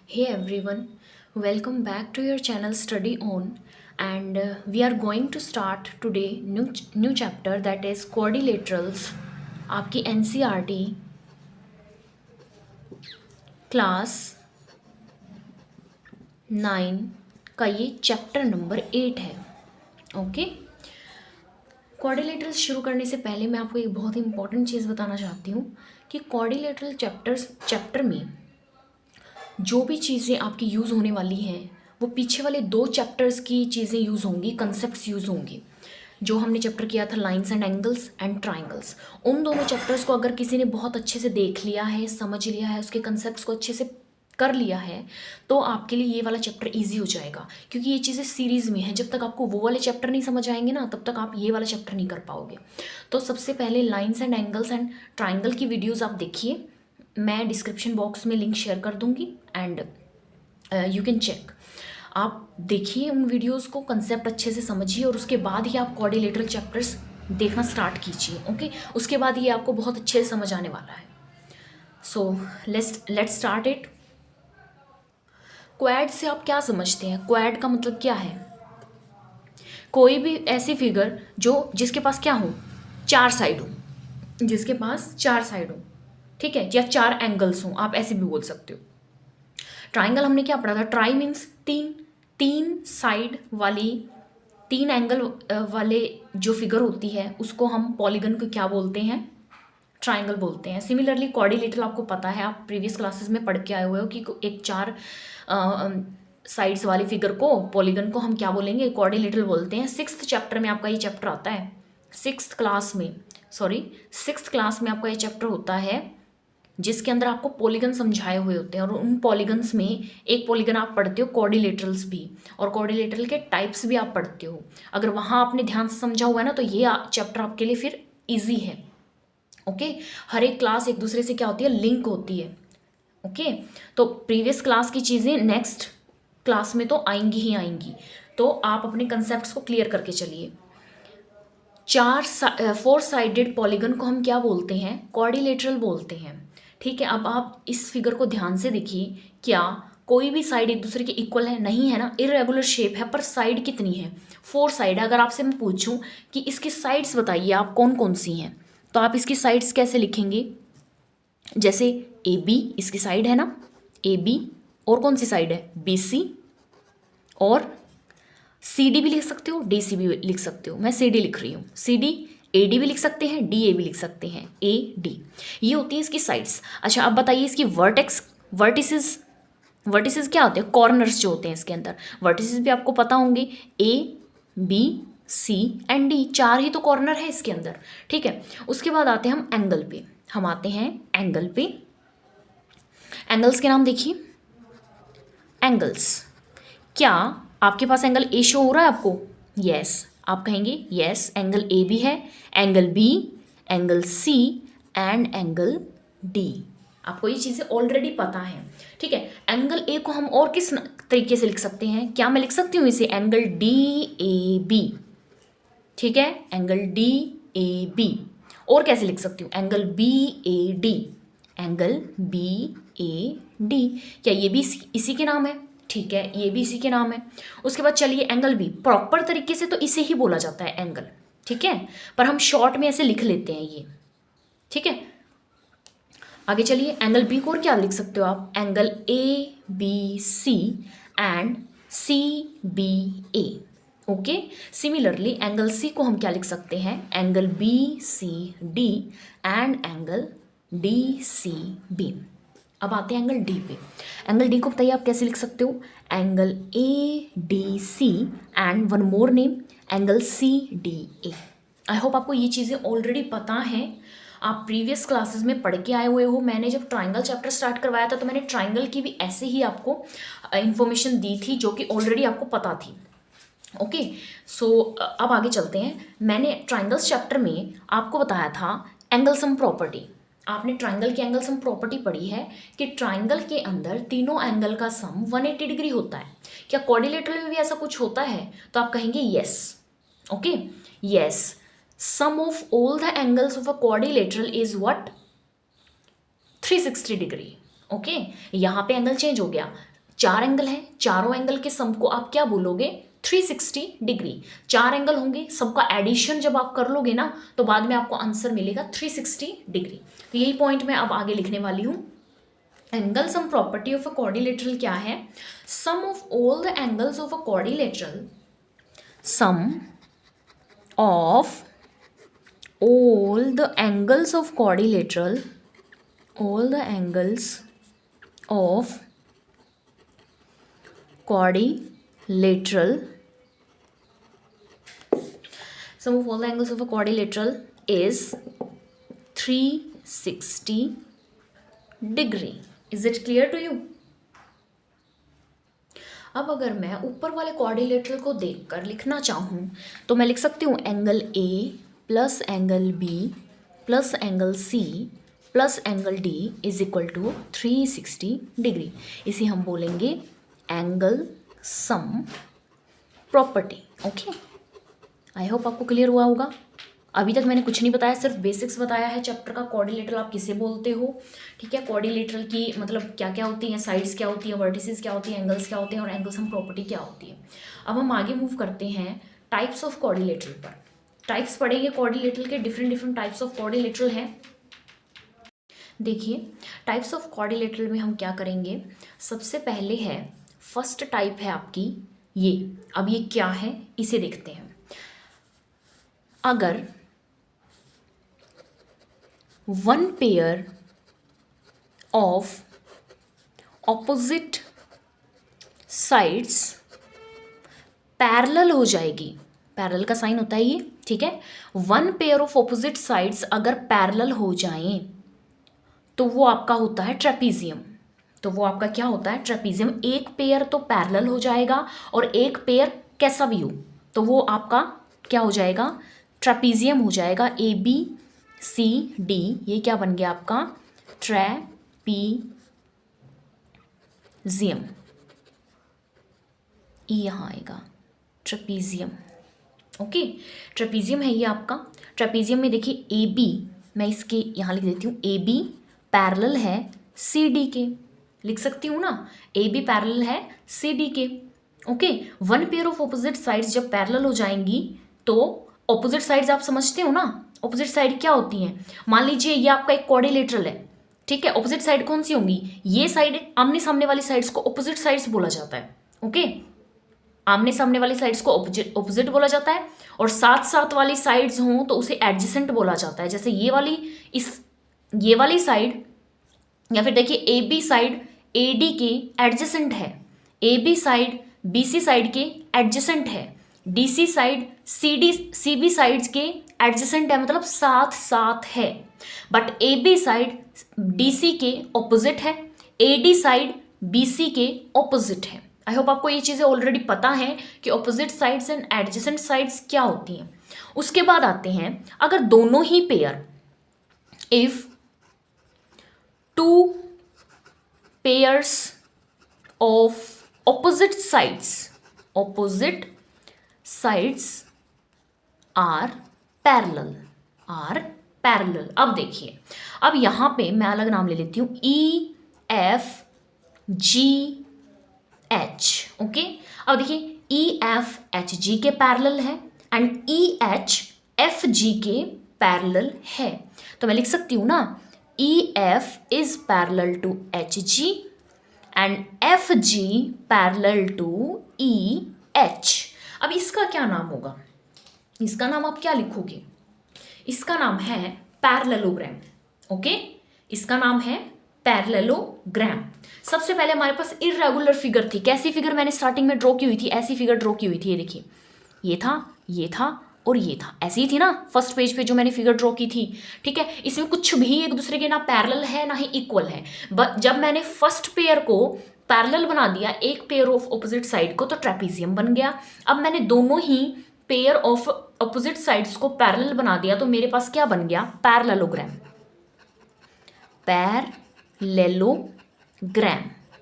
Hey everyone, welcome back to your channel Study On, and we are going to start today new chapter, that is quadrilaterals. आपकी NCERT class 9 का ये chapter number 8 है. Okay. Quadrilaterals शुरू करने से पहले मैं आपको एक बहुत ही इंपॉर्टेंट चीज़ बताना चाहती हूँ कि क्वाड्रिलेटरल चैप्टर में जो भी चीज़ें आपकी यूज़ होने वाली हैं वो पीछे वाले 2 चैप्टर्स की चीज़ें यूज़ होंगी, कंसेप्ट्स यूज़ होंगी. जो हमने चैप्टर किया था lines and angles and triangles, उन दोनों चैप्टर्स को अगर किसी ने बहुत अच्छे से देख लिया है, समझ लिया है, उसके कंसेप्ट्स को अच्छे से कर लिया है, तो आपके लिए ये वाला चैप्टर ईजी हो जाएगा. क्योंकि ये चीज़ें सीरीज़ में हैं, जब तक आपको वो वाले चैप्टर नहीं समझ आएंगे ना, तब तक आप ये वाला चैप्टर नहीं कर पाओगे. तो सबसे पहले lines and angles and triangle की वीडियोज़ आप देखिए. मैं डिस्क्रिप्शन बॉक्स में लिंक शेयर कर दूंगी एंड यू कैन चेक. आप देखिए उन वीडियोस को, कंसेप्ट अच्छे से समझिए और उसके बाद ही आप क्वाड्रिलेटरल चैप्टर्स देखना स्टार्ट कीजिए. ओके. उसके बाद ये आपको बहुत अच्छे से समझ आने वाला है. So let's start it. Quad से आप क्या समझते हैं? क्वाड का मतलब क्या है? कोई भी ऐसी फिगर जो जिसके पास क्या हो, 4 साइड हो, जिसके पास 4 साइड हो, ठीक है, या 4 एंगल्स हो, आप ऐसे भी बोल सकते हो. ट्राइंगल हमने क्या पढ़ा था? ट्राई मीन्स तीन, तीन साइड वाली, 3 एंगल वाले जो फिगर होती है उसको हम पॉलीगन को क्या बोलते हैं? ट्राइंगल बोलते हैं. सिमिलरली क्वाड्रिलेटरल आपको पता है, आप प्रीवियस क्लासेस में पढ़ के आए हुए हो कि एक 4 साइड्स वाली फिगर को, पॉलीगन को हम क्या बोलेंगे? क्वाड्रिलेटरल बोलते हैं. 6th चैप्टर में आपका ये चैप्टर आता है. 6th क्लास में, सॉरी 6th क्लास में आपका ये चैप्टर होता है, जिसके अंदर आपको पॉलीगन समझाए हुए होते हैं. और उन पॉलीगन्स में एक पॉलीगन आप पढ़ते हो क्वाड्रिलेटरल्स भी, और क्वाड्रिलेटरल के टाइप्स भी आप पढ़ते हो. अगर वहाँ आपने ध्यान से समझा हुआ है ना, तो ये चैप्टर आपके लिए फिर ईजी है. ओके. हर एक क्लास एक दूसरे से क्या होती है? लिंक होती है. ओके. तो प्रीवियस क्लास की चीज़ें नेक्स्ट क्लास में तो आएंगी ही आएंगी. तो आप अपने कंसेप्ट को क्लियर करके चलिए. 4 साइडेड पॉलीगन को हम क्या बोलते हैं? क्वाड्रिलेटरल बोलते हैं. ठीक है. अब आप इस फिगर को ध्यान से देखिए. क्या कोई भी साइड एक दूसरे के इक्वल है? नहीं है ना. इरेगुलर शेप है, पर साइड कितनी है? 4 साइड है. अगर आपसे मैं पूछूं कि इसकी साइड्स बताइए आप कौन कौन सी हैं, तो आप इसकी साइड्स कैसे लिखेंगे? जैसे ए बी इसकी साइड है ना, ए बी. और कौन सी साइड है? B C. और सी डी भी लिख सकते हो, डी सी भी लिख सकते हो. मैं सी डी लिख रही हूँ. सी डी, ए डी भी लिख सकते हैं, डी ए भी लिख सकते हैं, ए डी. ये होती है इसकी साइड्स. अच्छा, अब बताइए इसकी वर्टिसेस. वर्टिसेस क्या होते हैं? कॉर्नर्स जो होते हैं इसके अंदर. वर्टिसेस भी आपको पता होंगे, A B C and D, 4 ही तो कॉर्नर है इसके अंदर. ठीक है. उसके बाद आते हैं हम एंगल पे. हम आते हैं एंगल पे. एंगल्स के नाम देखिए. एंगल्स, क्या आपके पास एंगल ए शो हो रहा है आपको? यस. आप कहेंगे यस, एंगल ए भी है, angle B, angle C and angle D. आपको ये चीज़ें ऑलरेडी पता है. ठीक है. एंगल ए को हम और किस तरीके से लिख सकते हैं? क्या मैं लिख सकती हूँ इसे एंगल डी ए बी? ठीक है, एंगल डी ए बी. और कैसे लिख सकती हूँ? Angle B A D. Angle B A D. क्या ये भी इसी के नाम है? ठीक है, ये भी इसी के नाम है. उसके बाद चलिए एंगल बी. प्रॉपर तरीके से तो इसे ही बोला जाता है एंगल. ठीक है, पर हम शॉर्ट में ऐसे लिख लेते हैं ये. ठीक है. आगे चलिए, एंगल बी को और क्या लिख सकते हो आप? Angle A B C and C B A. Okay. Similarly angle C को हम क्या लिख सकते हैं? Angle B C D and angle D C B. अब आते हैं एंगल डी पे. एंगल डी को बताइए आप कैसे लिख सकते हो? Angle A D C and one more name, angle C D A. I hope आपको ये चीज़ें ऑलरेडी पता हैं, आप प्रीवियस क्लासेस में पढ़ के आए हुए हो. मैंने जब ट्राइंगल चैप्टर स्टार्ट करवाया था, तो मैंने ट्राइंगल की भी ऐसे ही आपको इन्फॉर्मेशन दी थी, जो कि ऑलरेडी आपको पता थी. ओके. सो अब आगे चलते हैं. मैंने ट्राइंगल्स चैप्टर में आपको बताया था एंगल सम प्रॉपर्टी. आपने ट्राइंगल की एंगल सम प्रॉपर्टी पढ़ी है कि ट्राइंगल के अंदर तीनों एंगल का सम 180 डिग्री होता है. क्या क्वाड्रिलेटरल में भी ऐसा कुछ होता है? तो आप कहेंगे yes. Okay. Yes, sum of all the angles of a quadrilateral is what? 360 degree. Okay. यहाँ पे एंगल चेंज हो गया. 4 एंगल हैं, चारों एंगल के सम को आप क्या बोलोगे 360 डिग्री। 4 एंगल होंगे, सबका एडिशन जब आप कर लोगे ना तो बाद में आपको आंसर मिलेगा 360 डिग्री। तो यही पॉइंट मैं अब आगे लिखने वाली हूँ। Angle sum property of a quadrilateral क्या है? Sum of all the angles of a quadrilateral, sum of all the angles of quadrilateral, all the angles of quadrilateral, sum of all the angles of a quadrilateral is 360 degree. Is it clear to you? अब अगर मैं ऊपर वाले quadrilateral को देखकर लिखना चाहूँ तो मैं लिख सकती हूँ angle A plus angle B plus angle C plus angle D is equal to 360 degree. इसे हम बोलेंगे angle sum property. Okay, I hope आपको क्लियर हुआ होगा। अभी तक मैंने कुछ नहीं बताया, सिर्फ बेसिक्स बताया है चैप्टर का। क्वाड्रिलेटरल आप किसे बोलते हो, ठीक है, क्वाड्रिलेटरल की मतलब क्या क्या होती हैं, साइड्स क्या होती हैं, वर्टिसेस क्या होती हैं, एंगल्स क्या होते हैं और एंगल सम प्रॉपर्टी क्या होती है। अब हम आगे मूव करते हैं टाइप्स ऑफ क्वाड्रिलेटरल पर। टाइप्स पढ़ेंगे क्वाड्रिलेटरल के, डिफरेंट टाइप्स ऑफ क्वाड्रिलेटरल हैं। देखिए टाइप्स ऑफ क्वाड्रिलेटरल में हम क्या करेंगे, सबसे पहले है फर्स्ट टाइप है आपकी ये। अब ये क्या है इसे देखते हैं। अगर one pair of opposite sides parallel हो जाएगी, पैरेलल का साइन होता है ये, ठीक है। One pair of opposite sides अगर पैरेलल हो जाएं तो वो आपका होता है ट्रेपीजियम। तो वो आपका क्या होता है, ट्रेपीजियम। एक पेयर तो पैरेलल हो जाएगा और एक पेयर कैसा भी हो तो वो आपका क्या हो जाएगा, ट्रेपीजियम हो जाएगा। ए बी सी डी ये क्या बन गया आपका, ट्रेपीजियम। ई यहाँ आएगा ट्रेपीजियम। ओके, ट्रेपीजियम है ये आपका। ट्रेपीजियम में देखिए ए बी, मैं इसके यहाँ लिख देती हूँ, ए बी पैरेलल है सी डी के, लिख सकती हूँ ना, ए बी पैरेलल है सी डी के। Okay, one pair of opposite sides जब पैरेलल हो जाएंगी तो ऑपोजिट साइड्स आप समझते हो ना, ऑपोजिट साइड क्या होती हैं। मान लीजिए ये आपका एक क्वाड्रिलेटरल है, ठीक है, ऑपोजिट साइड कौन सी होंगी, ये साइड आमने सामने वाली साइड्स को ऑपोजिट साइड्स बोला जाता है। ओके, आमने सामने वाली साइड्स को ऑपोजिट बोला जाता है और साथ साथ वाली साइड्स हों तो उसे एडजेसेंट बोला जाता है। जैसे ये वाली साइड, या फिर देखिए A B side A D के एडजेसेंट है, A B side B C side के एडजेसेंट है, D C side C B sides के एडजेसेंट है, मतलब साथ साथ है। But A B side D C के ऑपोजिट है, A D side B C के ऑपोजिट है। आई होप आपको ये चीज़ें ऑलरेडी पता है कि opposite sides and adjacent sides क्या होती हैं। उसके बाद आते हैं अगर दोनों ही pair, if two pairs of opposite sides are parallel. अब देखिए, अब यहाँ पे मैं अलग नाम ले लेती हूँ, E F G H. Okay, अब देखिए ई एफ एच जी के पैरेलल है and E H F G के पैरेलल है। तो मैं लिख सकती हूँ ना, E F is parallel to H G and F G parallel to E H. अब इसका क्या नाम होगा, इसका नाम आप क्या लिखोगे, इसका नाम है पैरेललोग्राम। ओके, इसका नाम है पैरेललोग्राम। सबसे पहले हमारे पास इर्रेगुलर फिगर थी। कैसी फिगर मैंने स्टार्टिंग में ड्रॉ की हुई थी, ऐसी फिगर ड्रॉ की हुई थी। ये देखिए, ये था और ये था, ऐसी ही थी ना फर्स्ट पेज पे जो मैंने फिगर ड्रॉ की थी, ठीक है। इसमें कुछ भी एक दूसरे के ना पैरेलल है ना ही इक्वल है। बट जब मैंने फर्स्ट पेयर को पैरेलल बना दिया एक पेयर ऑफ ऑपोजिट साइड को तो ट्रेपीजियम बन गया। अब मैंने दोनों ही पेयर ऑफ ऑपोजिट साइड्स को पैरेलल बना दिया तो मेरे पास क्या बन गया, पैरेललोग्राम। पैरेललोग्राम,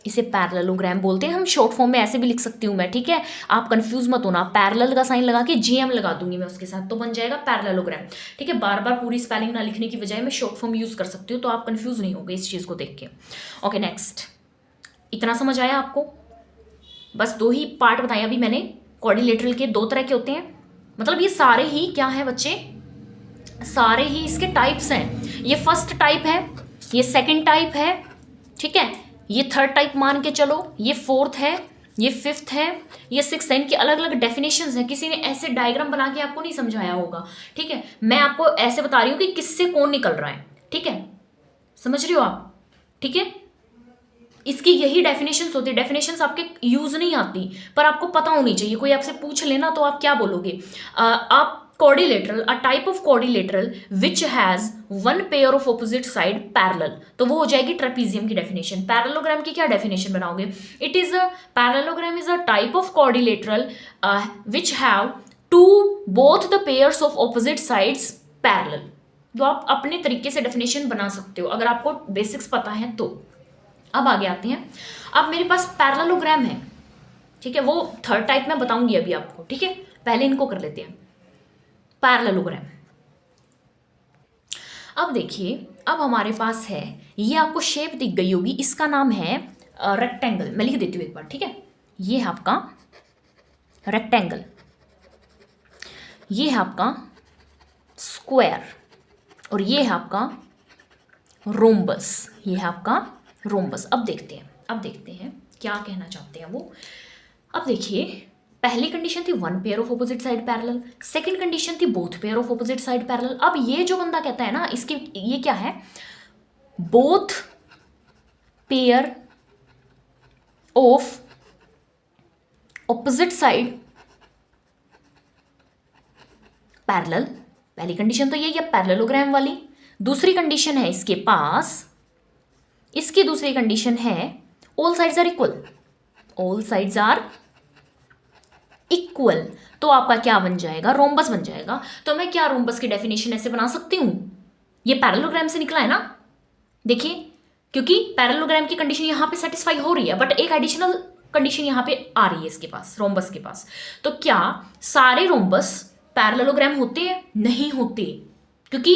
इसे पैरेललोग्राम बोलते हैं। हम शॉर्ट फॉर्म में ऐसे भी लिख सकती हूँ मैं, ठीक है, आप कंफ्यूज मत होना। पैरेलल का साइन लगा के जीएम लगा दूंगी मैं उसके साथ, तो बन जाएगा पैरेललोग्राम, ठीक है। बार बार पूरी स्पेलिंग ना लिखने की बजाय मैं शॉर्ट फॉर्म यूज कर सकती हूँ, तो आप कंफ्यूज नहीं होगे इस चीज़ को देख के। ओके, नेक्स्ट, इतना समझ आया आपको, बस दो ही पार्ट बताए अभी मैंने, क्वाड्रिलेटरल के दो तरह के होते हैं, मतलब ये सारे ही क्या हैं बच्चे, सारे ही इसके टाइप्स हैं। ये फर्स्ट टाइप है, ये सेकंड टाइप है, ठीक है, ये थर्ड टाइप मान के चलो, ये फोर्थ है, ये फिफ्थ है, ये सिक्स्थ है। इनकी अलग अलग डेफिनेशंस हैं। किसी ने ऐसे डायग्राम बना के आपको नहीं समझाया होगा, ठीक है, मैं आपको ऐसे बता रही हूँ कि किससे कौन निकल रहा है, ठीक है, समझ रहे हो आप, ठीक है। इसकी यही डेफिनेशंस होती है, डेफिनेशंस आपके यूज नहीं आती पर आपको पता होनी चाहिए। कोई आपसे पूछ लेना तो आप क्या बोलोगे, आप quadrilateral, a type of quadrilateral which has one pair of opposite side parallel, तो वो हो जाएगी ट्रेपीजियम की डेफिनेशन। पैरेललोग्राम की क्या डेफिनेशन बनाओगे, it is a parallelogram is a type of quadrilateral which have two both the pairs of opposite sides parallel। तो आप अपने तरीके से डेफिनेशन बना सकते हो अगर आपको बेसिक्स पता है तो। अब आगे आते हैं, अब मेरे पास पैरेललोग्राम है, ठीक है, वो थर्ड टाइप में बताऊंगी अभी आपको, ठीक है, पहले इनको कर लेते हैं। पैरेललोग्राम, अब देखिए, अब हमारे पास है, ये आपको शेप दिख गई होगी, इसका नाम है रेक्टेंगल। मैं लिख देती हूँ एक बार, ठीक है, ये है आपका रेक्टेंगल, ये है आपका स्क्वायर, और ये है आपका रोम्बस, ये है आपका रोम्बस। अब देखते हैं क्या कहना चाहते हैं वो। अब देखिए, पहली कंडीशन थी one pair of opposite side parallel, second condition थी both pair of opposite side parallel. अब ये जो बंदा कहता है ना, इसके ये क्या है, both pair of opposite side parallel. पहली कंडीशन तो यही है पैरेललोग्राम वाली। दूसरी कंडीशन है इसके पास, इसकी दूसरी कंडीशन है all sides are equal, all sides are equal, तो आपका क्या बन जाएगा, रोम्बस बन जाएगा। तो मैं क्या रोम्बस की डेफिनेशन ऐसे बना सकती हूं, ये पैरेललोग्राम से निकला है ना, देखिए, क्योंकि पैरेललोग्राम की कंडीशन यहां पे सेटिस्फाई हो रही है, बट एक एडिशनल कंडीशन यहां पे आ रही है इसके पास, रोम्बस के पास। तो क्या सारे रोम्बस पैरेललोग्राम होते हैं, नहीं होते, क्योंकि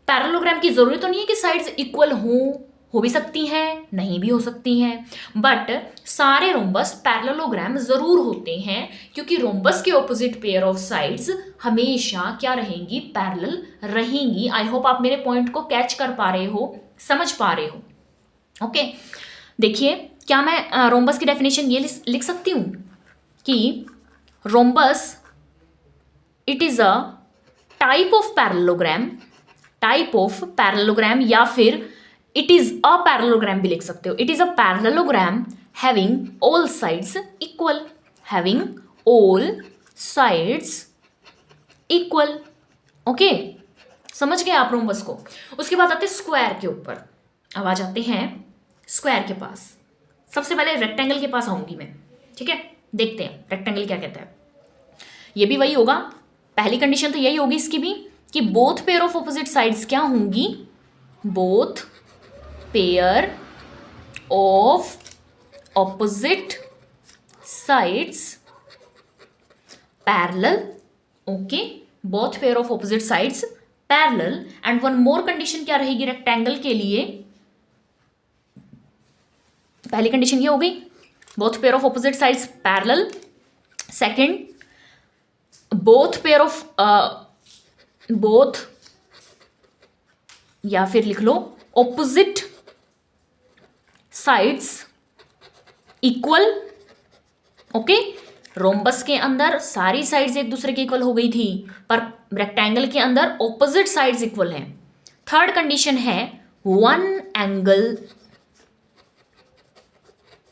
पैरेललोग्राम की जरूरत तो नहीं है कि साइड्स इक्वल हो भी सकती हैं, नहीं भी हो सकती हैं, बट सारे रोम्बस पैरेललोग्राम जरूर होते हैं, क्योंकि रोम्बस के ऑपोजिट पेयर ऑफ साइड्स हमेशा क्या रहेंगी, पैरेलल रहेंगी। आई होप आप मेरे पॉइंट को कैच कर पा रहे हो, समझ पा रहे हो, ओके। देखिए, क्या मैं रोम्बस की डेफिनेशन ये लिख सकती हूं कि rhombus it is a type of parallelogram, या फिर इट इज अ पैरेललोग्राम भी लिख सकते हो। It is a parallelogram having all sides equal, having all sides equal, okay, समझ गए आप रोम्बस को। उसके बाद आते हैं स्क्वायर के ऊपर। अब आ जाते हैं स्क्वायर के पास। सबसे पहले रेक्टेंगल के पास आऊंगी मैं, ठीक है, देखते हैं रेक्टेंगल क्या कहता है। ये भी वही होगा, पहली कंडीशन तो यही होगी इसकी भी, कि both pair of opposite sides क्या होंगी, both pair of opposite sides parallel, okay, both pair of opposite sides parallel. And one more condition क्या रहेगी रेक्टेंगल के लिए, पहली कंडीशन ये हो गई, both pair of opposite sides parallel. Second, both pair of both, या फिर लिख लो opposite sides equal, okay. Rhombus के अंदर सारी साइड्स एक दूसरे के इक्वल हो गई थी, पर रेक्टेंगल के अंदर ऑपोजिट साइड्स इक्वल हैं। थर्ड कंडीशन है वन एंगल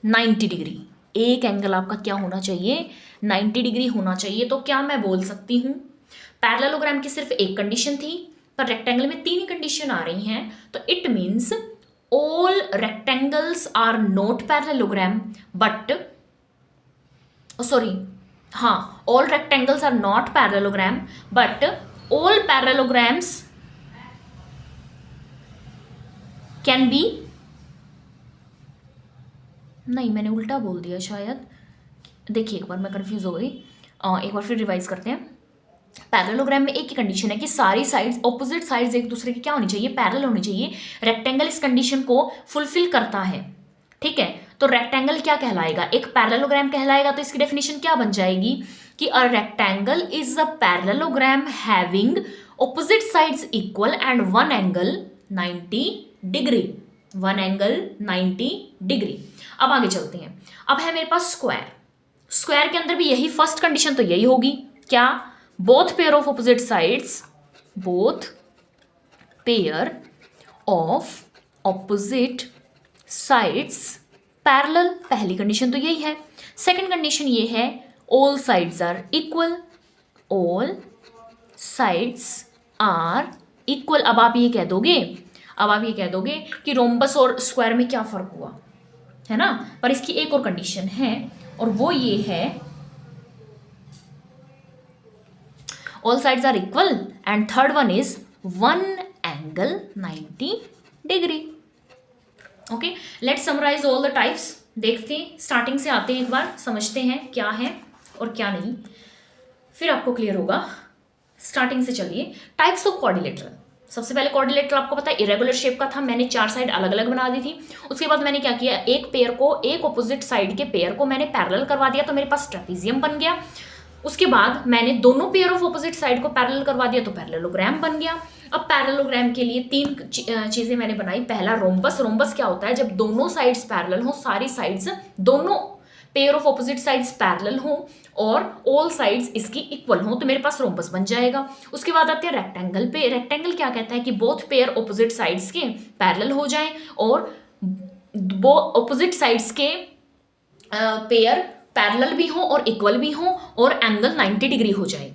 90 डिग्री, एक एंगल आपका क्या होना चाहिए, 90 डिग्री होना चाहिए। तो क्या मैं बोल सकती हूं, पैरेललोग्राम की सिर्फ एक कंडीशन थी, पर रेक्टेंगल में तीन कंडीशन आ रही हैं, तो it means all rectangles are not parallelogram, but sorry, हाँ, all rectangles are not parallelogram, but all parallelograms can be, नहीं मैंने उल्टा बोल दिया शायद, देखिए एक बार मैं कंफ्यूज हो गई, एक बार फिर रिवाइज करते हैं। पैरेललोग्राम में एक ही कंडीशन है कि सारी साइड्स, ऑपोजिट साइड्स एक दूसरे की क्या होनी चाहिए, पैरेलल होनी चाहिए। रेक्टेंगल इस कंडीशन को फुलफिल करता है, ठीक है। तो रेक्टेंगल क्या कहलाएगा, एक पैरेललोग्राम कहलाएगा। तो इसकी डेफिनेशन क्या बन जाएगी कि a rectangle is a parallelogram having opposite sides equal and one angle 90 degree, one angle 90 degree. अब आगे चलते हैं। अब है मेरे पास स्क्वायर। स्क्वायर के अंदर भी यही फर्स्ट कंडीशन तो यही होगी, क्या, both pair of opposite sides, both pair of opposite sides parallel, पहली कंडीशन तो यही है। सेकंड कंडीशन ये है all sides are equal, all sides are equal. अब आप ये कह दोगे कि रोम्बस और स्क्वायर में क्या फर्क हुआ, है ना, पर इसकी एक और कंडीशन है और वो ये है all sides are equal and third one is one angle 90 degree. Okay, let's summarise all the types. देखते हैं, स्टार्टिंग से आते हैं, एक बार समझते हैं क्या है और क्या नहीं, फिर आपको क्लियर होगा। स्टार्टिंग से चलिए। Types of quadrilateral. सबसे पहले क्वाड्रिलेटरल आपको पता है इरेगुलर शेप का था, मैंने 4 साइड अलग अलग बना दी थी। उसके बाद मैंने क्या किया, एक पेयर को, एक ऑपोजिट साइड के पेयर को मैंने पैरेलल करवा दिया, तो मेरे पास ट्रेपीजियम बन गया। उसके बाद मैंने दोनों पेयर ऑफ ऑपोजिट साइड को पैरेलल करवा दिया, तो पैरेललोग्राम बन गया। अब पैरेललोग्राम के लिए 3 चीजें मैंने बनाई। पहला रोम्बस। रोम्बस क्या होता है, जब दोनों साइड्स पैरेलल हो, सारी साइड्स, दोनों pair of opposite sides parallel हो और ऑल साइड्स इसकी इक्वल हो, तो मेरे पास रोम्बस बन जाएगा। उसके बाद आते हैं रेक्टेंगल पे। रेक्टेंगल क्या कहता है कि बोथ पेयर ऑपोजिट साइड्स के पैरेलल हो जाएं और ऑपोजिट साइड्स के पेयर पैरेलल भी हो और इक्वल भी हो और एंगल 90 डिग्री हो जाए।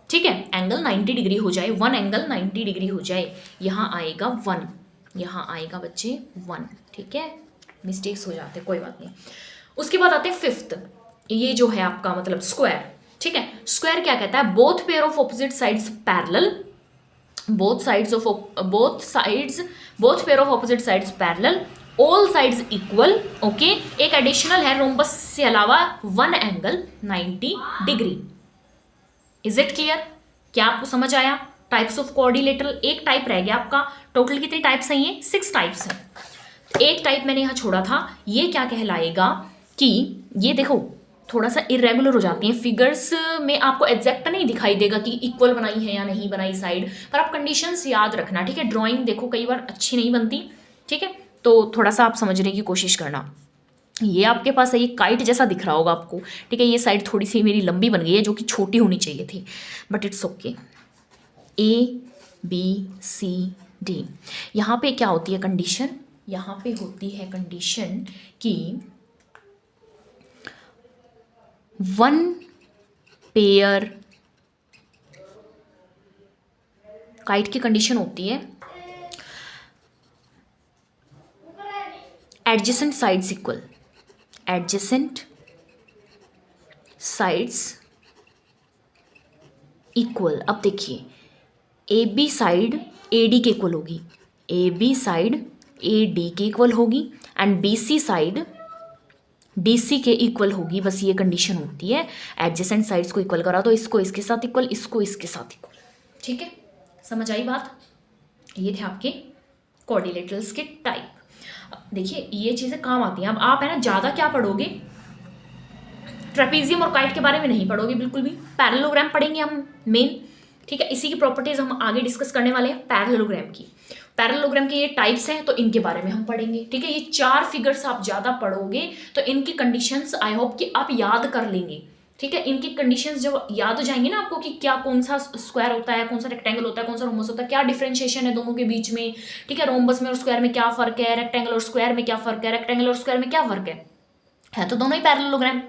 ठीक है, एंगल 90 डिग्री हो जाए, वन एंगल 90 डिग्री हो जाए। यहाँ आएगा 1, यहाँ आएगा बच्चे 1। ठीक है, मिस्टेक्स हो जाते, कोई बात नहीं। उसके बाद आते हैं फिफ्थ, ये जो है आपका मतलब स्क्वायर। ठीक है, स्क्वायर क्या कहता है, both pair of opposite sides parallel, both pair of opposite sides parallel, all sides equal. Okay, एक एडिशनल है रोम्बस से अलावा, one angle 90 degree. Is it clear? क्या आपको समझ आया? टाइप्स ऑफ क्वाड्रिलेटरल एक टाइप रह गया आपका। टोटल कितनी टाइप्स हैं? ये 6 टाइप्स हैं। एक टाइप मैंने यहाँ छोड़ा था, ये क्या कहलाएगा कि ये देखो थोड़ा सा इरेगुलर हो जाती हैं फिगर्स में, आपको एग्जैक्ट नहीं दिखाई देगा कि इक्वल बनाई है या नहीं बनाई साइड, पर आप कंडीशंस याद रखना। ठीक है, ड्राइंग देखो कई बार अच्छी नहीं बनती। ठीक है, तो थोड़ा सा आप समझने की कोशिश करना। ये आपके पास है, ये काइट जैसा दिख रहा होगा आपको। ठीक है, ये साइड थोड़ी सी मेरी लंबी बन गई है, जो कि छोटी होनी चाहिए थी, बट इट्स ओके। ABCD, यहाँ पे क्या होती है कंडीशन, यहाँ पे होती है कंडीशन कि वन पेयर, काइट की कंडीशन होती है adjacent sides equal, adjacent sides equal. अब देखिए, AB साइड AD के इक्वल होगी, AB साइड AD के इक्वल होगी एंड BC साइड DC के इक्वल होगी। बस ये कंडीशन होती है, एडजेसेंट साइड्स को इक्वल करा, तो इसको इसके साथ इक्वल, इसको इसके साथ इक्वल। ठीक है, समझ आई बात? ये थे आपके क्वाड्रिलेटरल्स के टाइप। देखिए ये चीज़ें काम आती हैं। अब आप है ना ज़्यादा क्या पढ़ोगे, ट्रेपीजियम और काइट के बारे में नहीं पढ़ोगे बिल्कुल भी, पैरेललोग्राम पढ़ेंगे हम मेन। ठीक है, इसी की प्रॉपर्टीज हम आगे डिस्कस करने वाले हैं पैरेललोग्राम की। पैरेललोग्राम के ये टाइप्स हैं, तो इनके बारे में हम पढ़ेंगे। ठीक है, ये 4 फिगर्स आप ज़्यादा पढ़ोगे तो इनकी कंडीशंस आई होप कि आप याद कर लेंगे। ठीक है, इनकी कंडीशंस जब याद हो जाएंगी ना आपको कि क्या, कौन सा स्क्वायर होता है, कौन सा रेक्टेंगल होता है, कौन सा रोम्बस होता है, क्या डिफरेंशिएशन है दोनों के बीच में। ठीक है, रोम्बस में और स्क्वायर में क्या फर्क है, रेक्टेंगल और स्क्वायर में क्या फर्क है, रेक्टेंगल और स्क्वायर में क्या फर्क है तो दोनों ही पैरेललोग्राम।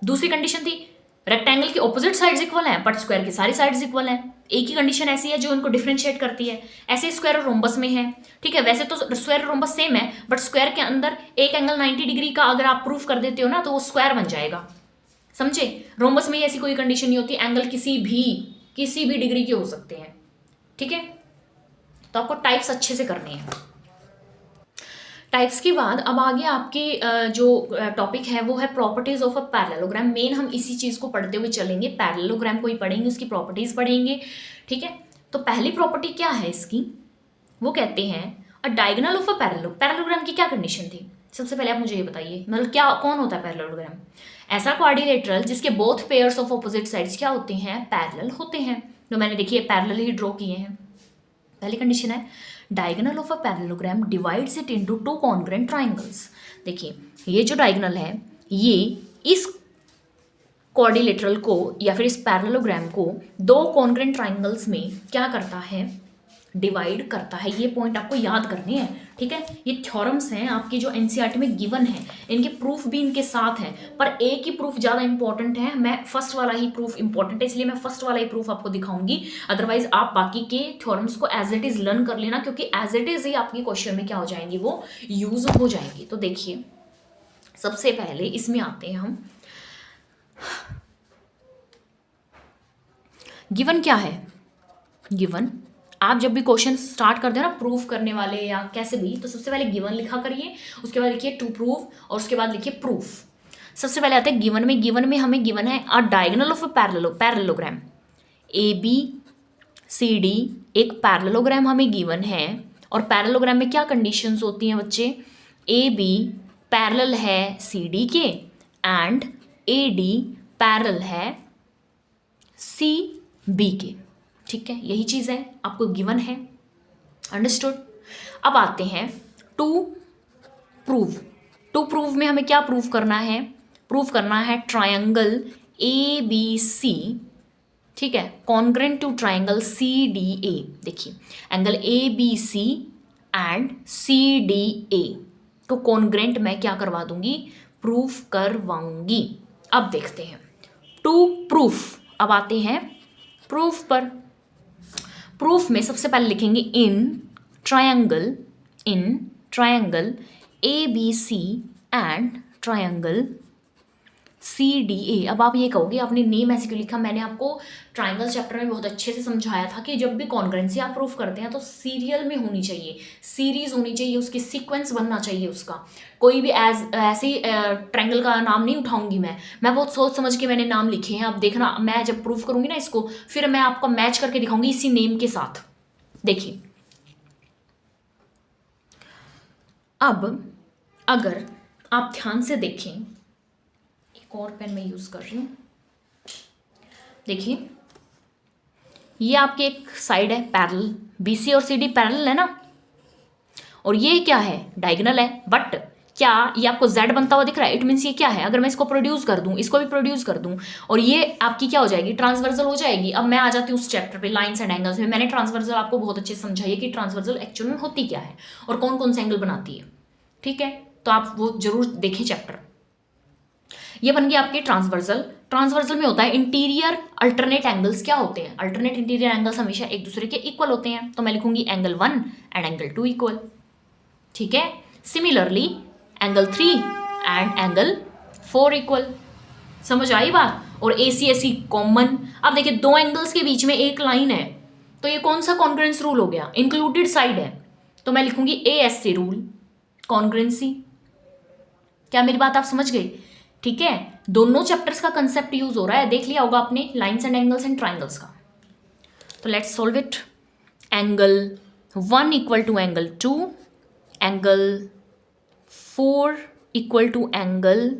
दूसरी कंडीशन थी रेक्टेंगल की ऑपोजिट साइड्स इक्वल हैं बट स्क्वायर की सारी साइड्स इक्वल हैं। एक ही कंडीशन ऐसी है जो इनको डिफरेंशिएट करती है। ऐसे स्क्वायर और रोम्बस में है। ठीक है, वैसे तो स्क्वायर और रोम्बस सेम है, बट स्क्वायर के अंदर एक एंगल 90 डिग्री का अगर आप प्रूफ कर देते हो ना तो वो स्क्वायर बन जाएगा। समझे? रोम्बस में ऐसी कोई कंडीशन नहीं होती, एंगल किसी भी डिग्री के हो सकते हैं। ठीक है, तो आपको टाइप्स अच्छे से करने हैं। टाइप्स के बाद अब आगे आपके जो टॉपिक है वो है properties of a parallelogram. Main हम इसी चीज़ को पढ़ते हुए चलेंगे, पैरेललोग्राम को ही पढ़ेंगे, उसकी प्रॉपर्टीज पढ़ेंगे। ठीक है, तो पहली प्रॉपर्टी क्या है इसकी, वो कहते हैं अ डायगोनल ऑफ अ पैरेललोग्राम की क्या कंडीशन थी, सबसे पहले आप मुझे ये बताइए, मतलब क्या कौन होता है पैरेललोग्राम? ऐसा क्वाड्रिलेटरल जिसके both pairs of opposite sides क्या होते हैं, पैरेलल होते हैं। तो मैंने देखिए पैरेलल ही ड्रॉ किए हैं। पहली कंडीशन है diagonal of a parallelogram divides it into two congruent triangles. देखिए ये जो डायगोनल है ये इस क्वाड्रिलेटरल को या फिर इस पैरेललोग्राम को दो कॉन्ग्रुएंट ट्राइंगल्स में क्या करता है, डिवाइड करता है। ये पॉइंट आपको याद करने हैं, ठीक है। ये थ्योरम्स हैं आपकी जो एनसीईआरटी में गिवन है, इनके प्रूफ भी इनके साथ हैं, पर एक ही प्रूफ ज़्यादा इंपॉर्टेंट है। मैं फर्स्ट वाला ही प्रूफ इंपॉर्टेंट है इसलिए मैं फर्स्ट वाला ही प्रूफ आपको दिखाऊंगी। अदरवाइज आप बाकी के थ्योरम्स को एज इट इज़ लर्न कर लेना, क्योंकि एज इट इज़ ही आपके क्वेश्चन में क्या हो जाएंगी, वो यूज हो जाएंगी। तो देखिए सबसे पहले इसमें आते हैं हम, गिवन क्या है। गिवन आप जब भी क्वेश्चन स्टार्ट करते हो ना प्रूफ करने वाले या कैसे भी, तो सबसे पहले गिवन लिखा करिए, उसके बाद लिखिए टू प्रूफ और उसके बाद लिखिए प्रूफ। सबसे पहले आते हैं गिवन में। गिवन में हमें गिवन है a diagonal of a parallelogram A B C D, एक पैरेललोग्राम हमें गिवन है। और पैरेललोग्राम में क्या कंडीशंस होती हैं बच्चे, ए बी पैरेलल है सी डी के एंड ए डी पैरेलल है सी बी के, ठीक है। यही चीज़ है आपको गिवन है, अंडरस्टूड। अब आते हैं टू प्रूव। टू प्रूव में हमें क्या प्रूव करना है, प्रूव करना है ट्रायंगल ए बी सी, ठीक है, congruent to triangle C D A. देखिए angle A B C and C D A को कॉन्ग्रुएंट मैं क्या करवा दूंगी, प्रूफ करवाऊंगी। अब देखते हैं टू प्रूफ। अब आते हैं प्रूफ पर। प्रूफ में सबसे पहले लिखेंगे in triangle A B C and triangle C D A. अब आप ये कहोगे आपने नेम ऐसे क्यों लिखा, मैंने आपको ट्रायंगल चैप्टर में बहुत अच्छे से समझाया था कि जब भी कॉन्ग्रुएंसी आप प्रूफ करते हैं तो सीरियल में होनी चाहिए, सीरीज होनी चाहिए, उसकी सीक्वेंस बनना चाहिए उसका। कोई भी ऐसे ही ट्रायंगल का नाम नहीं उठाऊंगी मैं बहुत सोच समझ के मैंने नाम लिखे हैं। अब देखना मैं जब प्रूफ करूंगी ना इसको, फिर मैं आपको मैच करके दिखाऊंगी इसी नेम के साथ। देखिए अब अगर आप ध्यान से देखें, एक और पेन मैं यूज कर रही हूं, देखिए ये आपकी एक साइड है पैरेलल, बीसी और सीडी पैरेलल है ना, और ये क्या है, डायगोनल है। बट क्या ये आपको z बनता हुआ दिख रहा है, इट मीन्स ये क्या है, अगर मैं इसको प्रोड्यूस कर दूं, इसको भी प्रोड्यूस कर दूं, और ये आपकी क्या हो जाएगी, ट्रांसवर्सल हो जाएगी। अब मैं आ जाती हूँ उस चैप्टर पे लाइंस एंड एंगल्स में। मैंने ट्रांसवर्सल आपको बहुत अच्छे से समझाई है कि ट्रांसवर्सल एक्चुअल में होती क्या है और कौन कौन से एंगल बनाती है, ठीक है। तो आप वो जरूर देखें चैप्टर। ये बन गया आपके ट्रांसवर्सल। ट्रांसवर्सल में होता है इंटीरियर अल्टरनेट एंगल्स। क्या होते हैं, अल्टरनेट इंटीरियर एंगल्स हमेशा एक दूसरे के इक्वल होते हैं, तो मैं लिखूंगी एंगल 1 एंड एंगल 2 इक्वल, ठीक है। Similarly angle 3 and angle 4 equal. समझ आई बात। और ए सी कॉमन। अब देखिए दो एंगल्स के बीच में एक लाइन है, तो ये कौन सा कॉन्ग्रुएंस रूल हो गया, इंक्लूडेड साइड है, तो मैं लिखूंगी ASC रूल, कॉन्ग्रुएंसी। क्या मेरी बात आप समझ गए, ठीक है। दोनों चैप्टर्स का कंसेप्ट यूज हो रहा है, देख लिया होगा आपने lines and angles and triangles का। तो let's solve it. Angle 1 equal to angle 2, angle 4 equal to angle,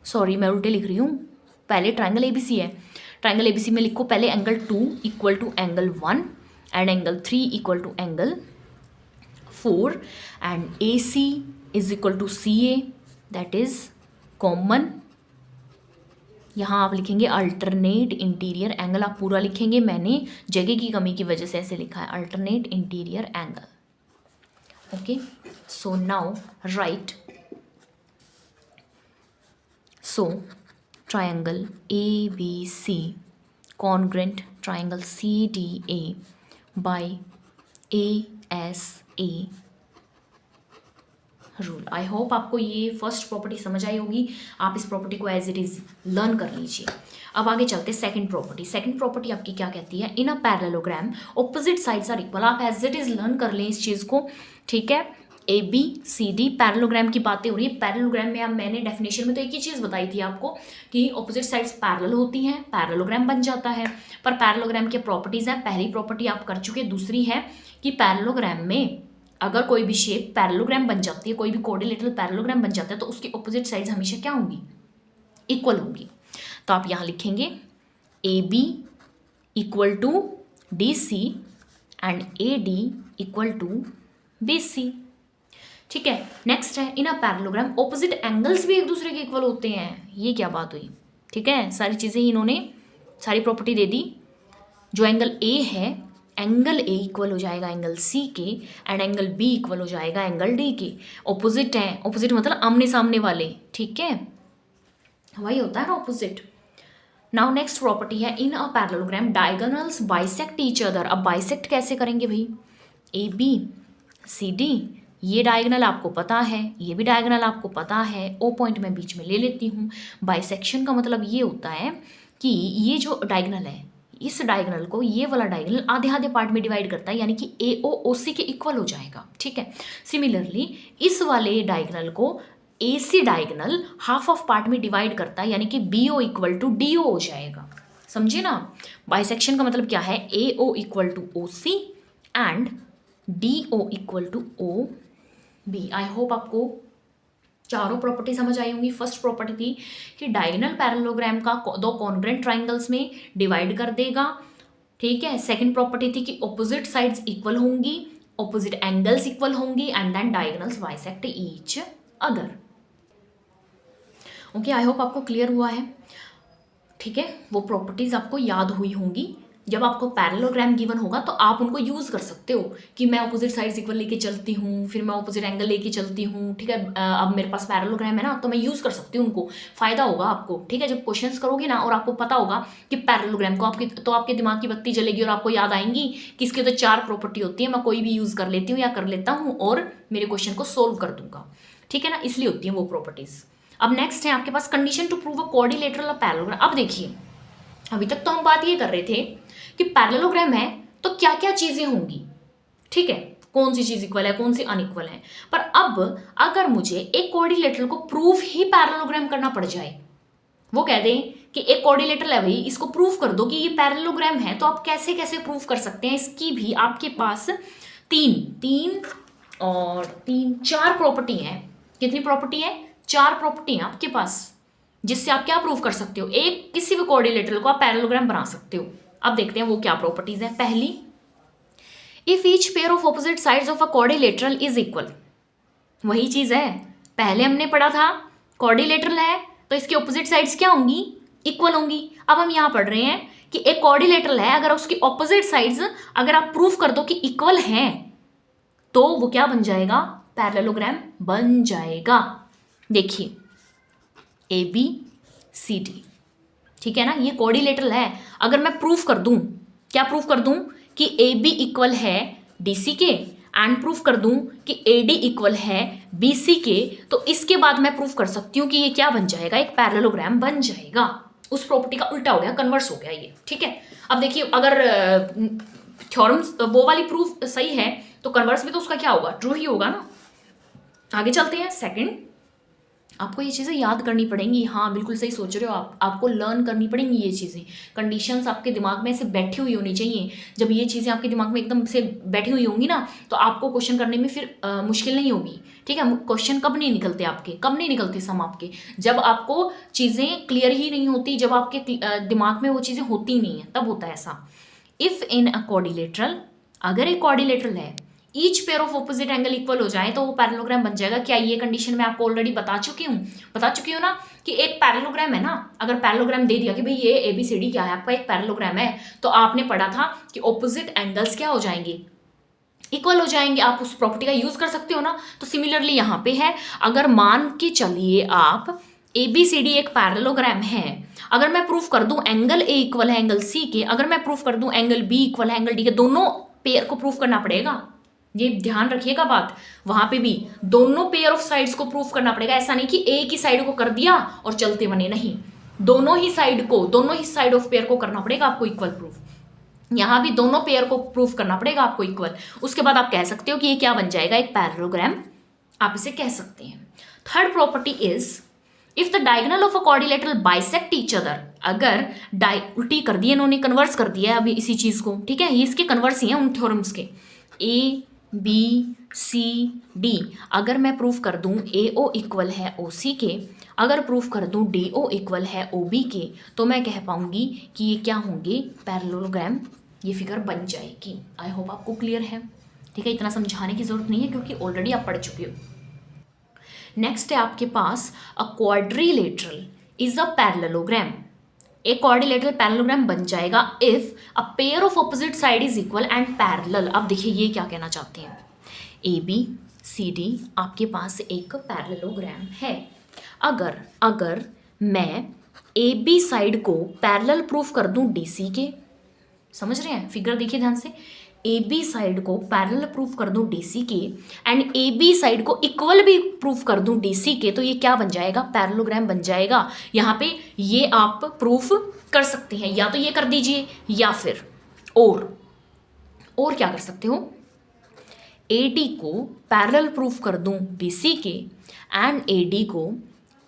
sorry मैं उल्टे लिख रही हूँ, पहले ट्राइंगल ABC है, ट्राइंगल ABC में लिखो पहले angle 2 equal to angle 1 and angle 3 equal to angle 4 and AC is equal to CA, that is common. यहाँ आप लिखेंगे अल्टरनेट इंटीरियर एंगल, आप पूरा लिखेंगे, मैंने जगह की कमी की वजह से ऐसे लिखा है, alternate interior angle. Okay, so now right, so triangle ABC congruent triangle CDA by ASA rule. I hope आपको ये फर्स्ट प्रॉपर्टी समझ आई होगी, आप इस प्रॉपर्टी को एज इट इज लर्न कर लीजिए। अब आगे चलते सेकंड प्रॉपर्टी। सेकंड प्रॉपर्टी आपकी क्या कहती है, in a parallelogram opposite sides are equal. आप एज इट इज लर्न कर लें इस चीज़ को, ठीक है। ABCD पैरेललोग्राम की बातें हो रही है। पैरेललोग्राम में अब मैंने डेफिनेशन में तो एक ही चीज़ बताई थी आपको कि ऑपोजिट साइड्स पैरेलल होती हैं, पैरेललोग्राम बन जाता है। पर पैरेललोग्राम की प्रॉपर्टीज़ हैं, पहली प्रॉपर्टी आप कर चुके, दूसरी है कि पैरेललोग्राम में अगर कोई भी शेप पैरेललोग्राम बन जाती है, कोई भी क्वाड्रिलेटरल पैरेललोग्राम बन जाता है, तो उसकी ऑपोजिट साइड्स हमेशा क्या होंगी, इक्वल होंगी। तो आप यहाँ लिखेंगे A B equal to D C and A D equal to B C. ठीक है, नेक्स्ट है in a parallelogram opposite angles भी एक दूसरे के इक्वल होते हैं। ये क्या बात हुई, ठीक है, सारी चीज़ें इन्होंने सारी प्रॉपर्टी दे दी। जो एंगल ए है, एंगल ए इक्वल हो जाएगा एंगल सी के, एंड एंगल बी इक्वल हो जाएगा एंगल डी के। ऑपोजिट है, ऑपोजिट मतलब आमने सामने वाले, ठीक है, वही होता है ना ऑपोजिट। नाउ नेक्स्ट प्रॉपर्टी है in a parallelogram diagonals bisect each other. अब बाइसेक्ट कैसे करेंगे भाई, ए बी सी डी, ये डायगोनल आपको पता है, ये भी डायगोनल आपको पता है, ओ पॉइंट मैं बीच में ले लेती हूँ। बाइसेक्शन का मतलब ये होता है कि ये जो डायगोनल है, इस डायगोनल को ये वाला डायगोनल आधे आधे पार्ट में डिवाइड करता है, यानी कि ए ओ ओ सी के इक्वल हो जाएगा। ठीक है, सिमिलरली इस वाले डायगोनल को A C diagonal half of part में डिवाइड करता है, यानी कि B O equal to D O हो जाएगा। समझे ना, बाइसेक्शन का मतलब क्या है, A O equal to O C and D O equal to O B. I hope आपको चारों प्रॉपर्टी समझ आई होंगी। फर्स्ट प्रॉपर्टी थी कि डायगोनल पैरेललोग्राम का दो कॉन्ग्रुएंट ट्राइंगल्स में डिवाइड कर देगा। ठीक है, सेकंड प्रॉपर्टी थी कि ऑपोजिट साइड्स इक्वल होंगी, ऑपोजिट एंगल्स इक्वल होंगी, and then diagonals bisect each other. Okay, I hope आपको क्लियर हुआ है। ठीक है, वो प्रॉपर्टीज आपको याद हुई होंगी। जब आपको पैरेललोग्राम गिवन होगा तो आप उनको यूज़ कर सकते हो कि मैं ऑपोजिट साइड्स इक्वल लेके चलती हूँ, फिर मैं ऑपोजिट एंगल लेके चलती हूँ। ठीक है, अब मेरे पास पैरेललोग्राम है ना, तो मैं यूज़ कर सकती हूँ उनको, फ़ायदा होगा आपको। ठीक है, जब क्वेश्चंस करोगे ना और आपको पता होगा कि पैरेललोग्राम को, आपके दिमाग की बत्ती जलेगी और आपको याद आएंगी कि इसकी तो चार प्रॉपर्टी होती है, मैं कोई भी यूज़ कर लेती हूँ या कर लेता हूँ और मेरे क्वेश्चन को सोल्व कर दूंगा। ठीक है ना, इसलिए होती है वो प्रॉपर्टीज़। अब नेक्स्ट है आपके पास condition to prove a quadrilateral parallelogram. अब देखिए, अभी तक तो हम बात ये कर रहे थे कि पैरेललोग्राम है तो क्या क्या चीजें होंगी। ठीक है, कौन सी चीज इक्वल है, कौन सी अनइक्वल है। पर अब अगर मुझे एक क्वाड्रिलेटरल को प्रूव ही पैरेललोग्राम करना पड़ जाए, वो कह दें कि एक क्वाड्रिलेटरल है भाई, इसको प्रूव कर दो कि ये पैरेललोग्राम है, तो आप कैसे कैसे प्रूव कर सकते हैं। इसकी भी आपके पास चार प्रॉपर्टी है। कितनी प्रॉपर्टी है, चार प्रॉपर्टी है आपके पास, जिससे आप क्या प्रूव कर सकते हो, एक किसी भी क्वाड्रिलेटरल को आप पैरेललोग्राम बना सकते हो। अब देखते हैं वो क्या प्रॉपर्टीज है। पहली, if each pair of opposite sides of a quadrilateral is equal. वही चीज है, पहले हमने पढ़ा था क्वाड्रिलेटरल है तो इसकी ऑपोजिट साइड्स क्या होंगी, इक्वल होंगी। अब हम यहाँ पढ़ रहे हैं कि एक क्वाड्रिलेटरल है, अगर उसकी ऑपोजिट साइड्स अगर आप प्रूव कर दो कि इक्वल हैं तो वो क्या बन जाएगा, पैरेललोग्राम बन जाएगा। देखिए, ए बी सी डी, ठीक है ना, ये क्वाड्रिलेटरल है। अगर मैं प्रूफ कर दूं, क्या प्रूफ कर दूं कि ए बी इक्वल है डी सी के, एंड प्रूफ कर दूं कि ए डी इक्वल है बी सी के, तो इसके बाद मैं प्रूफ कर सकती हूँ कि ये क्या बन जाएगा, एक पैरेललोग्राम बन जाएगा। उस प्रॉपर्टी का उल्टा हो गया, कन्वर्स हो गया ये। ठीक है, अब देखिए, अगर थ्योरम्स वो वाली प्रूफ सही है तो कन्वर्स भी तो उसका क्या होगा, ट्रू ही होगा ना। आगे चलते हैं। सेकंड, आपको ये चीज़ें याद करनी पड़ेंगी। हाँ, बिल्कुल सही सोच रहे हो आप, आपको लर्न करनी पड़ेंगी ये चीज़ें। कंडीशंस आपके दिमाग में ऐसे बैठी हुई होनी चाहिए। जब ये चीज़ें आपके दिमाग में एकदम से बैठी हुई होंगी ना, तो आपको क्वेश्चन करने में फिर मुश्किल नहीं होगी। ठीक है, क्वेश्चन कब नहीं निकलते आपके, कब नहीं निकलते सम आपके, जब आपको चीज़ें क्लियर ही नहीं होती, जब आपके दिमाग में वो चीज़ें होती नहीं है, तब होता है ऐसा। इफ़ इन अ क्वाड्रिलेटरल, अगर एक क्वाड्रिलेटरल है, each pair of opposite angle equal हो जाए तो वो पैरेललोग्राम बन जाएगा। क्या ये कंडीशन मैं आपको ऑलरेडी बता चुकी हूँ ना कि एक पैरेललोग्राम है ना, अगर पैरेललोग्राम दे दिया कि भाई ये ए बी सी डी क्या है, आपका एक पैरेललोग्राम है, तो आपने पढ़ा था कि ऑपोजिट एंगल्स क्या हो जाएंगे, इक्वल हो जाएंगे। आप उस प्रॉपर्टी का यूज कर सकते हो ना। तो सिमिलरली यहाँ पे है, अगर मान के चलिए आप ए बी सी डी एक पैरेललोग्राम है, अगर मैं प्रूफ कर दूं एंगल ए इक्वल है एंगल सी के, अगर मैं प्रूफ कर दूं एंगल बी इक्वल है एंगल डी के, दोनों पेयर को प्रूफ करना पड़ेगा। ये ध्यान रखिएगा बात, वहां पे भी दोनों पेयर ऑफ साइड्स को प्रूफ करना पड़ेगा। ऐसा नहीं कि एक ही साइड को कर दिया और चलते बने, नहीं, दोनों ही साइड ऑफ पेयर को करना पड़ेगा आपको इक्वल प्रूफ। यहां भी दोनों पेयर को प्रूफ करना पड़ेगा आपको इक्वल। उसके बाद आप कह सकते हो कि ये क्या बन जाएगा, एक पैरेललोग्राम, आप इसे कह सकते हैं। Third property is, if the diagonal of a quadrilateral bisect each other. अगर उल्टी कर दिए इन्होंने, कन्वर्स कर दिया अभी इसी चीज को। ठीक है, ये इसके कन्वर्स ही हैं उन थ्योरम्स के। A B C D. अगर मैं प्रूफ कर दूं ए ओ इक्वल है ओ सी के, अगर प्रूफ कर दूं डी ओ इक्वल है ओ बी के, तो मैं कह पाऊंगी कि ये क्या होंगे, पैरेललोग्राम, ये फिगर बन जाएगी। आई होप आपको क्लियर है। ठीक है, इतना समझाने की जरूरत नहीं है क्योंकि ऑलरेडी आप पढ़ चुके हो। नेक्स्ट है आपके पास a quadrilateral is a parallelogram. एक क्वाड्रिलेटरल पैरेललोग्राम बन जाएगा if a pair of opposite side is equal and parallel. अब देखिए ये क्या कहना चाहते हैं, ए बी सी डी आपके पास एक पैरेललोग्राम है। अगर मैं ए बी साइड को पैरेलल प्रूफ कर दूं डी सी के, समझ रहे हैं, फिगर देखिए ध्यान से, ए बी साइड को पैरेलल प्रूफ कर दूं डी सी के एंड ए बी साइड को इक्वल भी प्रूफ कर दूं डी सी के, तो ये क्या बन जाएगा, पैरेललोग्राम बन जाएगा। यहाँ पे ये आप प्रूफ कर सकते हैं, या तो ये कर दीजिए या फिर और क्या कर सकते हो, ए डी को पैरेलल प्रूफ कर दूं बी सी के एंड ए डी को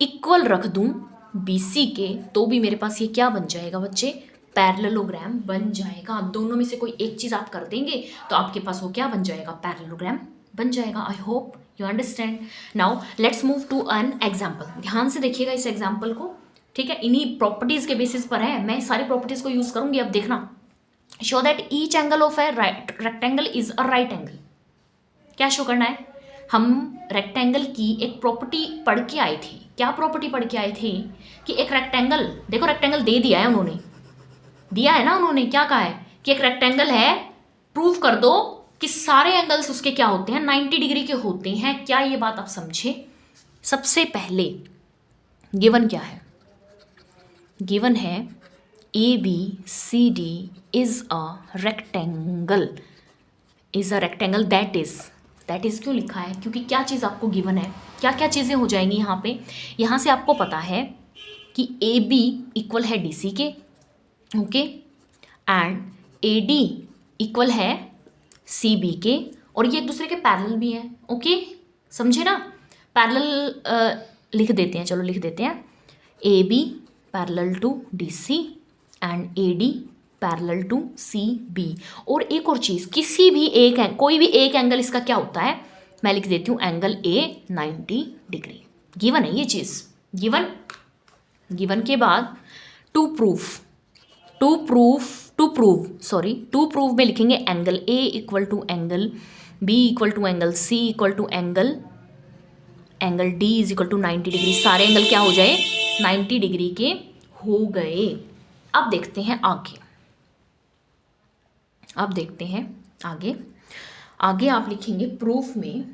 इक्वल रख दूं बी सी के, तो भी मेरे पास ये क्या बन जाएगा बच्चे, पैरेललोग्राम बन जाएगा। अब दोनों में से कोई एक चीज़ आप कर देंगे तो आपके पास वो क्या बन जाएगा, पैरेललोग्राम बन जाएगा। I hope you understand. Now let's move to an example. ध्यान से देखिएगा इस एग्जाम्पल को, ठीक है, इन्हीं प्रॉपर्टीज़ के बेसिस पर है, मैं सारी प्रॉपर्टीज़ को यूज़ करूंगी। अब देखना, show that each angle of a rectangle is a right angle. क्या शो करना है, हम रेक्टेंगल की एक प्रॉपर्टी पढ़ के आए थे। क्या प्रॉपर्टी पढ़ के आए थे कि एक रेक्टेंगल, देखो रेक्टेंगल दे दिया है उन्होंने, दिया है ना उन्होंने, क्या कहा है कि एक रेक्टेंगल है, प्रूव कर दो कि सारे एंगल्स उसके क्या होते हैं, 90 डिग्री के होते हैं। क्या ये बात आप समझे। सबसे पहले गिवन क्या है, गिवन है A B C D is a rectangle, that is क्यों लिखा है, क्योंकि क्या चीज़ आपको गिवन है, क्या क्या चीज़ें हो जाएंगी यहाँ पे। यहाँ से आपको पता है कि ए बी इक्वल है डी सी के, okay, and A D equal है सी बी के, और ये एक दूसरे के पैरेलल भी हैं, ओके, समझे ना। पैरेलल लिख देते हैं, चलो लिख देते हैं, A B parallel to D C and A D parallel to C B. और एक और चीज़, किसी भी एक कोई भी एक एंगल इसका क्या होता है, मैं लिख देती हूँ एंगल ए 90 डिग्री। गिवन है ये चीज़, गिवन के बाद टू प्रूव में लिखेंगे angle A equal to angle B equal to angle C equal to angle D is equal to 90 degree. सारे एंगल क्या हो जाए, 90 डिग्री के हो गए। अब देखते हैं आगे आप लिखेंगे प्रूफ में,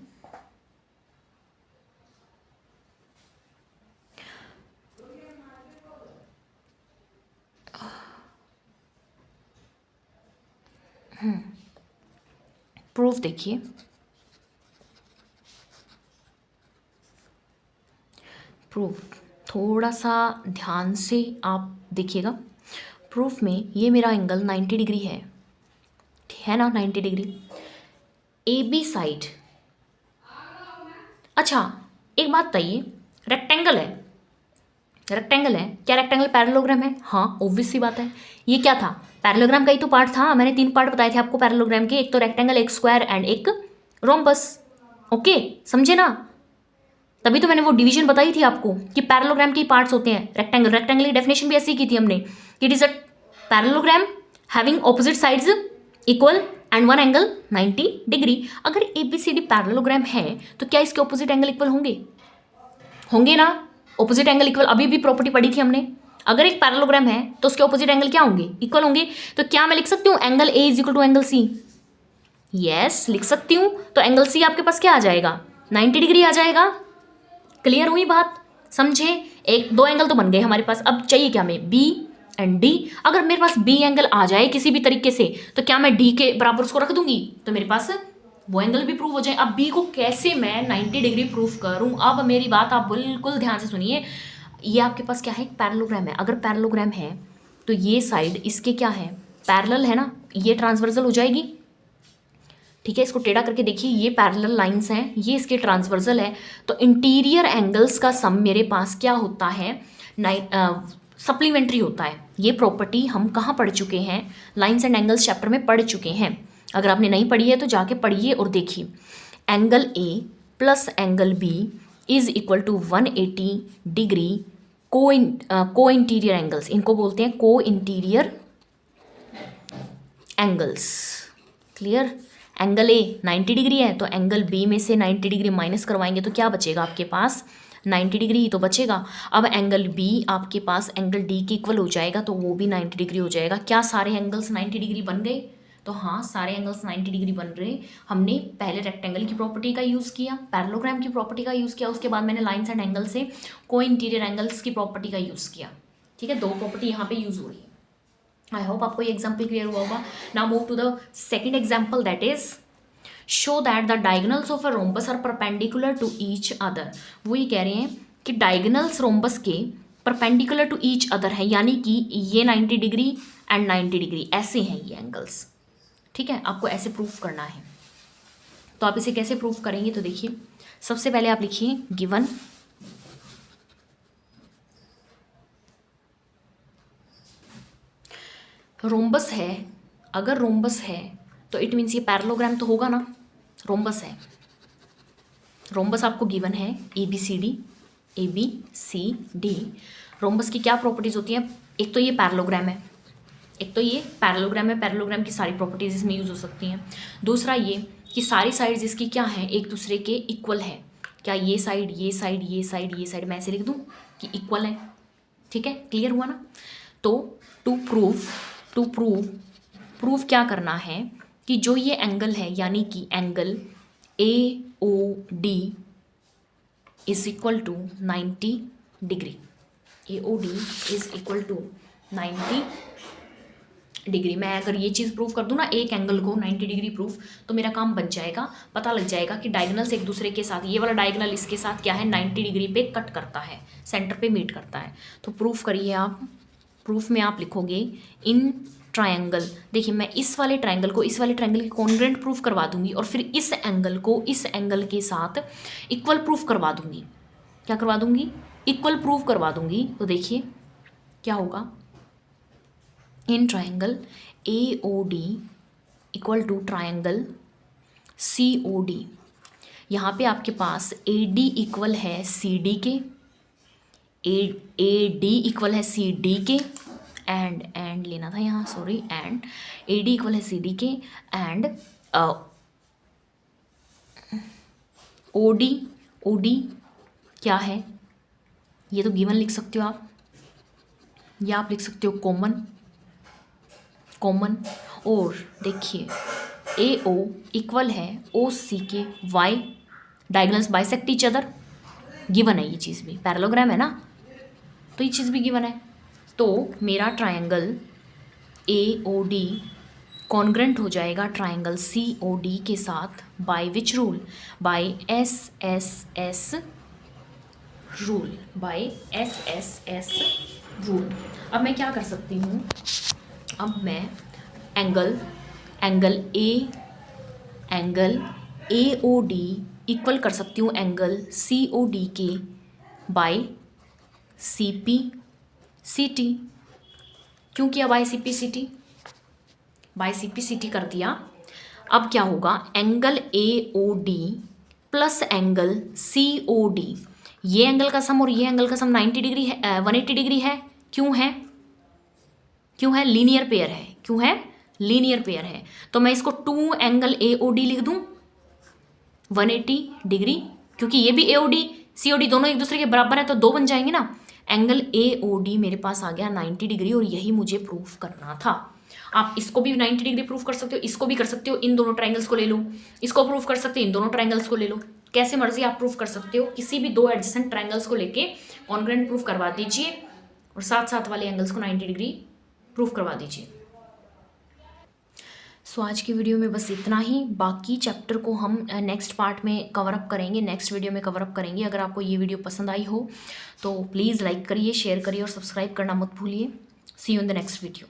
प्रूफ देखिए, प्रूफ थोड़ा सा ध्यान से आप देखिएगा। प्रूफ में ये मेरा एंगल 90 डिग्री है ना, 90 डिग्री ए बी साइड। अच्छा एक बात बताइए, रेक्टेंगल है, क्या रेक्टेंगल पैरेललोग्राम है, हाँ ऑब्वियस सी बात है। ये क्या था, पैरेललोग्राम का ही तो पार्ट था, मैंने 3 पार्ट बताए थे आपको पैरेललोग्राम के, एक तो रेक्टेंगल, एक स्क्वायर एंड एक रोम्बस, ओके, समझे ना। तभी तो मैंने वो डिवीजन बताई थी आपको कि पैरेललोग्राम के पार्ट्स होते हैं। रेक्टेंगल की डेफिनेशन भी ऐसी की थी हमने, it is a parallelogram having opposite sides equal and one angle 90 degree. अगर A B C D parallelogram है तो क्या इसके ऑपोजिट एंगल इक्वल होंगे ना, ऑपोजिट एंगल इक्वल, अभी भी प्रॉपर्टी पढ़ी थी हमने। अगर एक पैरेललोग्राम है तो उसके ऑपोजिट एंगल क्या होंगे, इक्वल होंगे। तो क्या मैं लिख सकती हूँ angle A is equal to angle C, yes लिख सकती हूँ। तो एंगल सी आपके पास क्या आ जाएगा, 90 डिग्री आ जाएगा। क्लियर हुई बात, समझे। 1-2 एंगल तो बन गए हमारे पास। अब चाहिए क्या, हमें बी एंड डी। अगर मेरे पास बी एंगल आ जाए किसी भी तरीके से तो क्या मैं डी के बराबर उसको रख दूंगी, तो मेरे पास वो एंगल भी प्रूव हो जाए। अब बी को कैसे मैं 90 डिग्री प्रूफ करूं, अब मेरी बात आप बिल्कुल ध्यान से सुनिए। ये आपके पास क्या है, एक पैरेललोग्राम है। अगर पैरेललोग्राम है तो ये साइड इसके क्या है, पैरेलल है ना, ये ट्रांसवर्सल हो जाएगी, ठीक है। इसको टेढ़ा करके देखिए, ये पैरेलल लाइंस हैं, ये इसके ट्रांसवर्सल है। तो इंटीरियर एंगल्स का सम मेरे पास क्या होता है, सप्लीमेंट्री होता है। ये प्रॉपर्टी हम कहाँ पढ़ चुके हैं, लाइंस एंड एंगल्स चैप्टर में पढ़ चुके हैं। अगर आपने नहीं पढ़ी है तो जाके पढ़िए और देखिए। Angle A plus angle B is equal to 180 degree co interior angles, इनको बोलते हैं co interior angles. Clear. Angle A 90 degree है तो एंगल बी में से 90 डिग्री माइनस करवाएंगे तो क्या बचेगा आपके पास, 90 डिग्री ही तो बचेगा। अब एंगल बी आपके पास एंगल डी के इक्वल हो जाएगा तो वो भी 90 डिग्री हो जाएगा। क्या सारे एंगल्स 90 डिग्री बन गए? तो हाँ, सारे एंगल्स 90 डिग्री बन रहे। हमने पहले रेक्टेंगल की प्रॉपर्टी का यूज़ किया, पैरेललोग्राम की प्रॉपर्टी का यूज़ किया, उसके बाद मैंने लाइन्स एंड एंगल से को इंटीरियर एंगल्स की प्रॉपर्टी का यूज़ किया। ठीक है, दो प्रॉपर्टी यहाँ पे यूज़ हो रही है। आई होप आपको ये एग्जाम्पल क्लियर हुआ होगा। Now move to the second example, that is show that the diagonals of a rhombus are perpendicular to each other. वो ये कह रहे हैं कि डायगोनल्स रोम्बस के परपेंडिकुलर टू ईच अदर है, यानी कि ये 90 डिग्री एंड 90 डिग्री ऐसे हैं ये एंगल्स। ठीक है, आपको ऐसे प्रूफ करना है। तो आप इसे कैसे प्रूफ करेंगे? तो देखिए, सबसे पहले आप लिखिए गिवन रोम्बस है। अगर रोम्बस है तो इट मीन्स ये पैरेललोग्राम तो होगा ना, रोम्बस है। रोम्बस आपको गिवन है A B C D. Rhombus की क्या प्रॉपर्टीज़ होती हैं? एक तो ये पैरेललोग्राम है, पैरेललोग्राम की सारी प्रॉपर्टीज इसमें यूज़ हो सकती हैं। दूसरा ये कि सारी साइड्स इसकी क्या हैं, एक दूसरे के इक्वल है। क्या ये साइड ये साइड ये साइड ये साइड मैं ऐसे लिख दूँ कि इक्वल है। ठीक है, क्लियर हुआ ना। तो टू प्रूव क्या करना है कि जो ये एंगल है, यानी कि angle A O D is equal to 90 degree, A O D is equal to 90 degree. मैं अगर ये चीज़ प्रूव कर दूँ ना, एक एंगल को 90 डिग्री प्रूफ, तो मेरा काम बन जाएगा। पता लग जाएगा कि डायगोनल्स एक दूसरे के साथ, ये वाला डायगोनल इसके साथ क्या है, 90 डिग्री पे कट करता है, सेंटर पे मीट करता है। तो प्रूफ करिए आप। प्रूफ में आप लिखोगे इन ट्रायंगल। देखिए, मैं इस वाले ट्रायंगल को इस वाले ट्रायंगल के कॉन्ग्रुएंट प्रूफ करवा दूंगी और फिर इस एंगल को इस एंगल के साथ इक्वल प्रूफ करवा दूंगी। क्या करवा दूंगी? इक्वल प्रूफ करवा दूंगी। तो देखिए क्या होगा, in triangle A O D equal to triangle C O D. यहाँ पे आपके पास ए डी इक्वल है सी डी के, ए डी इक्वल है सी डी के, एंड लेना था यहाँ, sorry, and A D equal है सी डी के, एंड ओ डी क्या है, ये तो गिवन लिख सकते हो आप, या आप लिख सकते हो कॉमन। और देखिए ए ओ इक्वल है ओ सी के वाई, diagonals bisect each other, given है ये चीज़ भी, पैरेललोग्राम है ना, तो ये चीज़ भी गिवन है। तो मेरा triangle A O D congruent हो जाएगा ट्रायंगल सी ओ डी के साथ, by which rule? By S S rule, by S rule. अब मैं क्या कर सकती हूँ, अब मैं angle A O D equal कर सकती हूँ एंगल सी ओ डी के by C P C T. क्यों किया by C P C T? By C P C T कर दिया। अब क्या होगा, angle A O D plus angle C O D, ये एंगल का सम और ये एंगल का सम 90 डिग्री है, 180 डिग्री है। क्यों है? लीनियर पेयर है। क्यों है? लीनियर पेयर है। तो मैं इसको 2 एंगल ए ओ डी लिख दूं 180 डिग्री, क्योंकि ये भी ए O D C O D दोनों एक दूसरे के बराबर है, तो 2 बन जाएंगे ना। एंगल ए ओ डी मेरे पास आ गया 90 डिग्री, और यही मुझे प्रूफ करना था। आप इसको भी 90 डिग्री प्रूफ कर सकते हो, इसको भी कर सकते हो, इन दोनों ट्रायंगल्स को ले लो, इसको प्रूफ कर सकते हो, इन दोनों ट्रायंगल्स को ले लो, कैसे मर्जी आप प्रूफ कर सकते हो। किसी भी 2 एडजेसेंट ट्रायंगल्स को लेके कॉन्ग्रुएंट प्रूफ करवा दीजिए और साथ वाले एंगल्स को 90 डिग्री प्रूफ करवा दीजिए। सो आज की वीडियो में बस इतना ही। बाकी चैप्टर को हम नेक्स्ट पार्ट में कवर अप करेंगे, नेक्स्ट वीडियो में कवर अप करेंगे। अगर आपको ये वीडियो पसंद आई हो तो प्लीज़ लाइक करिए, शेयर करिए और सब्सक्राइब करना मत भूलिए। See you in the next video.